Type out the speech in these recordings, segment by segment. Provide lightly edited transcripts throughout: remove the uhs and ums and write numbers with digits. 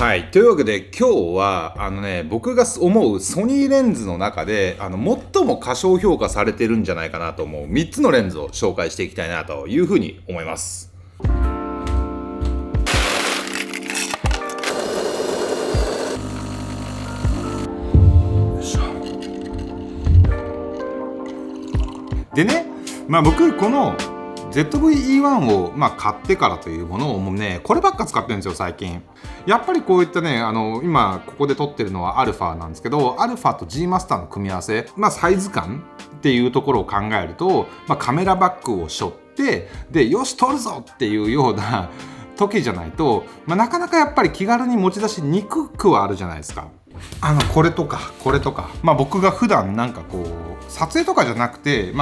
はい。というわけで今日は僕が思うソニーレンズの中で最も過小評価されてるんじゃないかなと思う3つのレンズを紹介していきたいなというふうに思います。でね、僕この ZV-E1 を買ってからというものをもうねこればっか使ってるんですよ最近。やっぱりこういったね今ここで撮ってるのは α なんですけど、 α と G マスターの組み合わせ、サイズ感っていうところを考えると、カメラバッグを背負ってでよし撮るぞっていうような時じゃないと、なかなかやっぱり気軽に持ち出しにくくはあるじゃないですか。これとかこれとか、僕が普段なんかこう撮影とかじゃなくて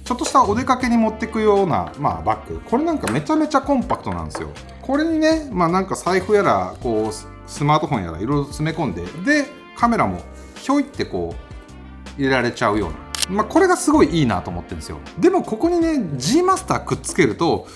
ちょっとしたお出かけに持ってくような、バッグ、これなんかめちゃめちゃコンパクトなんですよ。これにね、なんか財布やらこうスマートフォンやらいろいろ詰め込んで、でカメラもひょいってこう入れられちゃうような、これがすごいいいなと思ってるんですよ。でもここにね G マスターくっつけると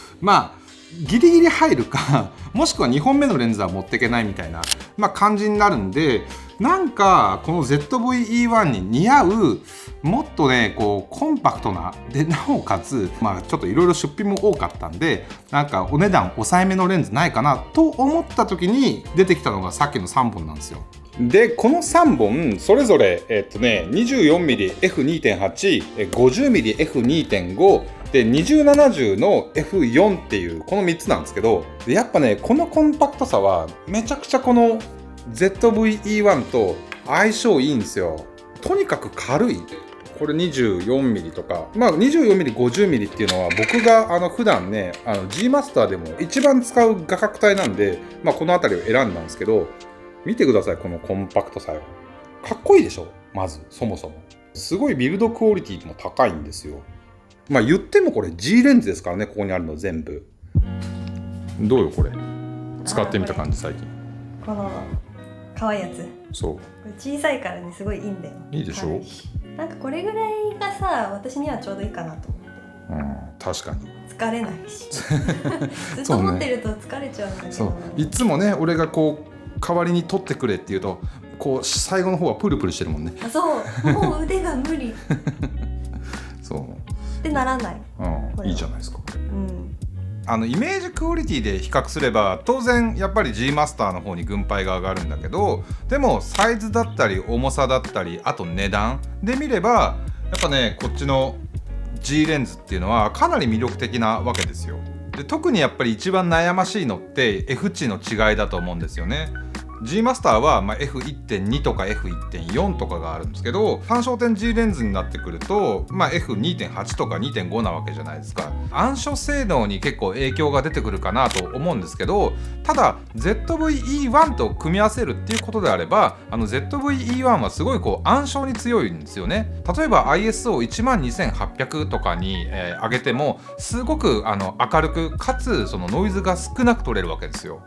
ギリギリ入るかもしくは2本目のレンズは持っていけないみたいな、感じになるんで、なんかこの ZV-E1 に似合うもっとねこうコンパクトなで、なおかつちょっといろいろ出費も多かったんで、なんかお値段抑えめのレンズないかなと思った時に出てきたのがさっきの3本なんですよ。でこの3本それぞれ24mm F2.8、50mm F2.5 で2070の F4 っていうこの3つなんですけど、やっぱねこのコンパクトさはめちゃくちゃこの ZV-E1 と相性いいんですよ。とにかく軽い。これ 24mm とか、24mm、50mm っていうのは僕が普段ねG マスターでも一番使う画角帯なんで、この辺りを選んだんですけど、見てくださいこのコンパクトさよ。かっこいいでしょ。まずそもそもすごいビルドクオリティも高いんですよ。言ってもこれ G レンズですからね、ここにあるの全部。どうよこれ使ってみた感じ。最近この可愛いやつ、そうこれ小さいからねすごいいいんだよ。いいでしょ。なんかこれぐらいがさ私にはちょうどいいかなと思って。確かに疲れないしずっと持ってると疲れちゃうんだけど、そういつもね俺がこう代わりに取ってくれって言うとこう最後の方はプルプルしてるもんね。そうもう腕が無理そうってならない、いいじゃないですか。イメージクオリティで比較すれば当然やっぱり G マスターの方に軍配が上がるんだけど、でもサイズだったり重さだったりあと値段で見ればやっぱねこっちの G レンズっていうのはかなり魅力的なわけですよ。で特にやっぱり一番悩ましいのって F 値の違いだと思うんですよね。G マスターはF1.2 とか F1.4 とかがあるんですけど、単焦点 G レンズになってくるとF2.8 とか 2.5 なわけじゃないですか。暗所性能に結構影響が出てくるかなと思うんですけど、ただ ZV-E1 と組み合わせるっていうことであればZV-E1 はすごいこう暗所に強いんですよね。例えば ISO12800 とかに、上げてもすごく明るくかつそのノイズが少なく取れるわけですよ。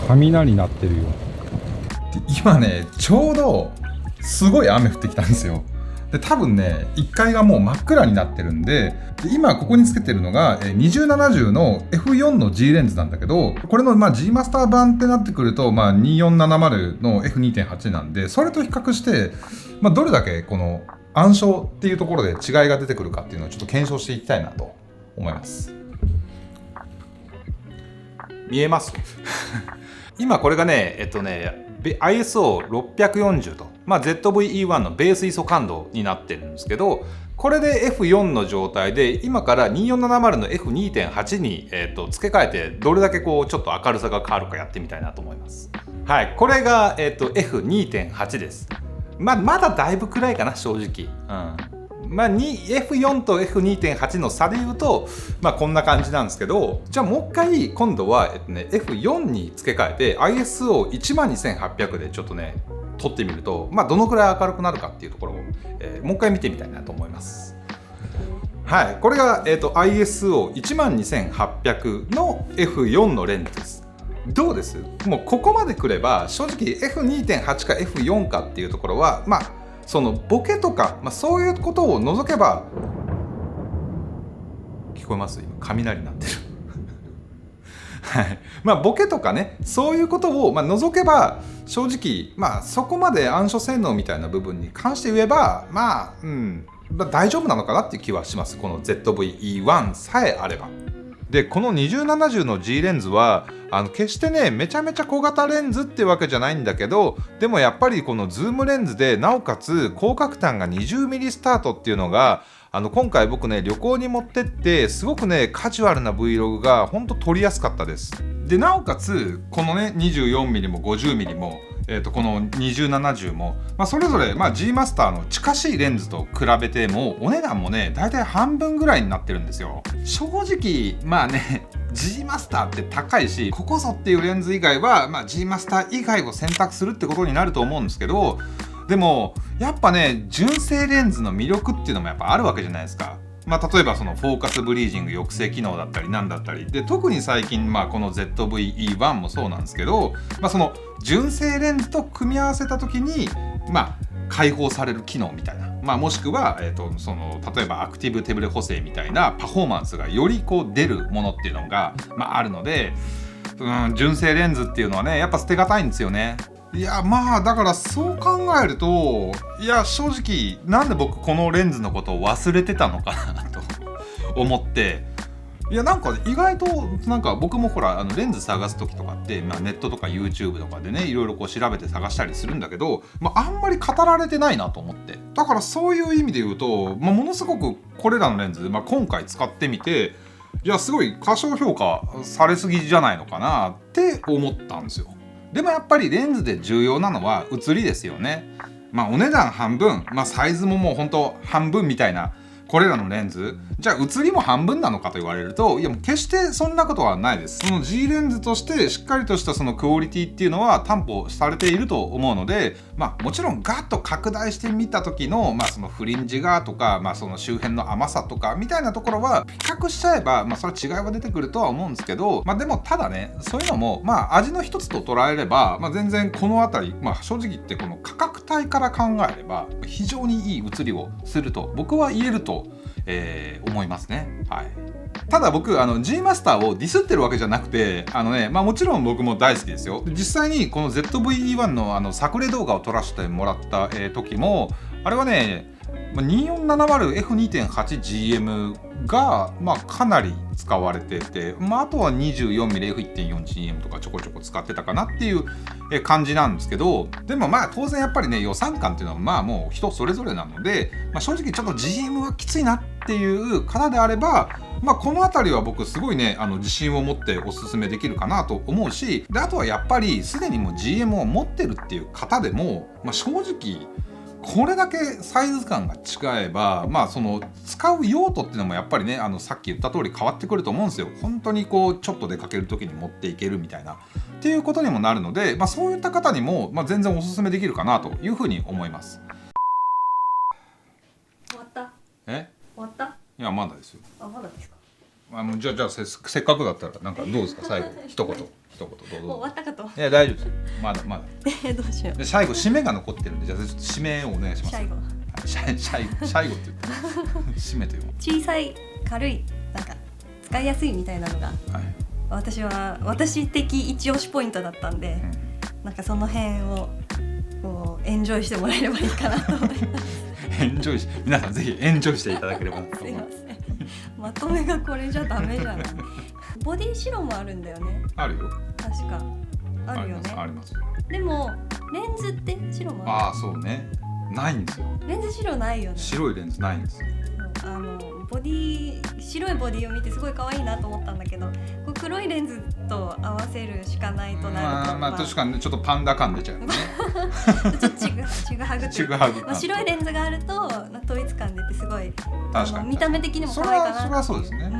雷鳴ってるよ。で今ねちょうどすごい雨降ってきたんですよ。で多分ね1階がもう真っ暗になってるんで、今ここにつけてるのが2070の F4 の G レンズなんだけど、これのG マスター版ってなってくると2470の F2.8 なんで、それと比較してどれだけこの暗所っていうところで違いが出てくるかっていうのをちょっと検証していきたいなと思います。見えます今これがねISO640 と、ZV-E1 のベース ISO 感度になってるんですけど、これで F4 の状態で今から2470の F2.8 に、付け替えてどれだけこうちょっと明るさが変わるかやってみたいなと思います。はい、これが、F2.8 です。まだだいぶ暗いかな正直。F4 と F2.8 の差で言うとこんな感じなんですけど、じゃあもう一回今度は、F4 に付け替えて ISO12800 でちょっとね撮ってみるとどのくらい明るくなるかっていうところを、もう一回見てみたいなと思います。はい、これが、ISO12800 の F4 のレンズです。どうです？もうここまでくれば正直 F2.8 か F4 かっていうところはそのボケとか、そういうことを除けば聞こえます？今雷になってるはい、まあボケとかねそういうことを除けば正直そこまで暗所洗脳みたいな部分に関して言えば大丈夫なのかなっていう気はします。この ZV-E1 さえあれば。でこの2070の G レンズは決してねめちゃめちゃ小型レンズってわけじゃないんだけど、でもやっぱりこのズームレンズでなおかつ広角端が 20mm スタートっていうのが今回僕ね旅行に持ってってすごくねカジュアルな Vlog がほんと撮りやすかったです。でなおかつこのね 24mm も 50mm もこの2070も、それぞれ、G マスターの近しいレンズと比べてもお値段もねだいたい半分ぐらいになってるんですよ。正直G マスターって高いしここぞっていうレンズ以外は、G マスター以外を選択するってことになると思うんですけど、でもやっぱね純正レンズの魅力っていうのもやっぱあるわけじゃないですか。例えばそのフォーカスブリージング抑制機能だったりなんだったりで、特に最近この ZV-E1 もそうなんですけど、その純正レンズと組み合わせた時に解放される機能みたいな、もしくは、その例えばアクティブ手ブレ補正みたいなパフォーマンスがより出るものっていうのが、あるので、純正レンズっていうのはねやっぱ捨てがたいんですよね。いやだからそう考えると正直なんで僕このレンズのことを忘れてたのかなと思って、なんか意外と僕もほらレンズ探す時とかって、ネットとか YouTube とかでねいろいろ調べて探したりするんだけど、あんまり語られてないなと思って、だからそういう意味で言うと、ものすごくこれらのレンズ、今回使ってみてすごい過小評価されすぎじゃないのかなって思ったんですよ。でもやっぱりレンズで重要なのは写りですよね。お値段半分、サイズももうほんと半分みたいなこれらのレンズ、じゃあ写りも半分なのかと言われると、もう決してそんなことはないです。その G レンズとしてしっかりとしたそのクオリティっていうのは担保されていると思うので、もちろんガッと拡大してみた時のそのフリンジがとか、その周辺の甘さとかみたいなところは比較しちゃえば、それは違いは出てくるとは思うんですけど、でもただねそういうのも味の一つと捉えれば、全然この辺り、正直言ってこの価格帯から考えれば非常にいい写りをすると僕は言えると思いますね。はい。ただ僕G マスターをディスってるわけじゃなくてもちろん僕も大好きですよ。実際にこの ZV-E1 の作例動画を撮らせてもらった、時もあれはね 2470F2.8GM がかなり使われてて、あとは 24mmF1.4GM とかちょこちょこ使ってたかなっていう感じなんですけど、でも当然やっぱりね予算感っていうのはもう人それぞれなので、正直ちょっと GM はきついなっていう方であればこの辺りは僕すごいね自信を持っておすすめできるかなと思うし、であとはやっぱりすでにもう GM を持ってるっていう方でも、正直これだけサイズ感が違えばその使う用途っていうのもやっぱりねさっき言った通り変わってくると思うんですよ。本当にちょっと出かける時に持っていけるみたいなっていうことにもなるので、そういった方にも全然おすすめできるかなというふうに思います。終わった？終わった？いやまだですよ。まだですか。じゃあせっかくだったらどうですか最後一言どうぞ。もう終わったかと。いや大丈夫です。まだどうしよう。で最後締めが残ってるんで、じゃあ締めをお願いします。最後って言って締めという小さい軽い使いやすいみたいなのが、私的一押しポイントだったんで、その辺をエンジョイしてもらえればいいかなと思います。皆さんぜひエンジョイしていただければと思います。すいません。まとめがこれじゃダメじゃない。ボディ白もあるんだよね。あるよ。確かあるよね。あります。でもレンズって白もある。そうね。ないんですよ。レンズ白ないよね。白いレンズないんですよ。白いボディを見てすごい可愛いなと思ったんだけど、黒いレンズと合わせるしかないとなると確かにちょっとパンダ感出ちゃうね。ちょっとちぐはぐというか、白いレンズがあると統一感出てすごい見た目的にも可愛いかな。それはそうですね。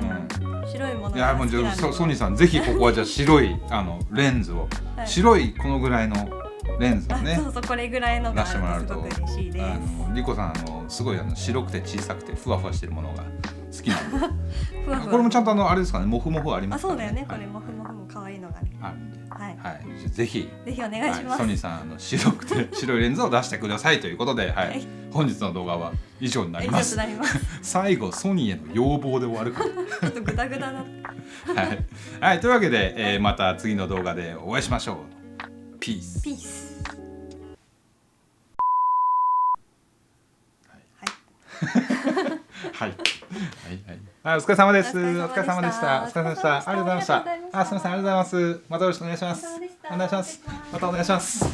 白いものが好きなんで。ソニーさんぜひここはじゃあ白いレンズを、白いこのぐらいのレンズをね、そうこれぐらいのがすごく嬉しいです。リコさんすごい白くて小さくてふわふわしてるものが好好きなんでふわふわこれもちゃんとあれですかね、モフモフありますからね。そうだよね、こはいれモフモフも可愛いのがねあるんで、はいはい、ぜひぜひお願いします、ソニーさん白いレンズを出してくださいということで、はい、本日の動画は以上になります。以上となります最後ソニーへの要望で終わるかちょっとグダグダだら、はいはい、というわけで、また次の動画でお会いしましょう。ピース。ピースはい、はい、はい、はい、お疲れ様です。おお疲れ様でした。お疲れ様でした。ありがとうございました。すみません、ありがとうございます。またよろしくお願いします。お願いします。またお願いします。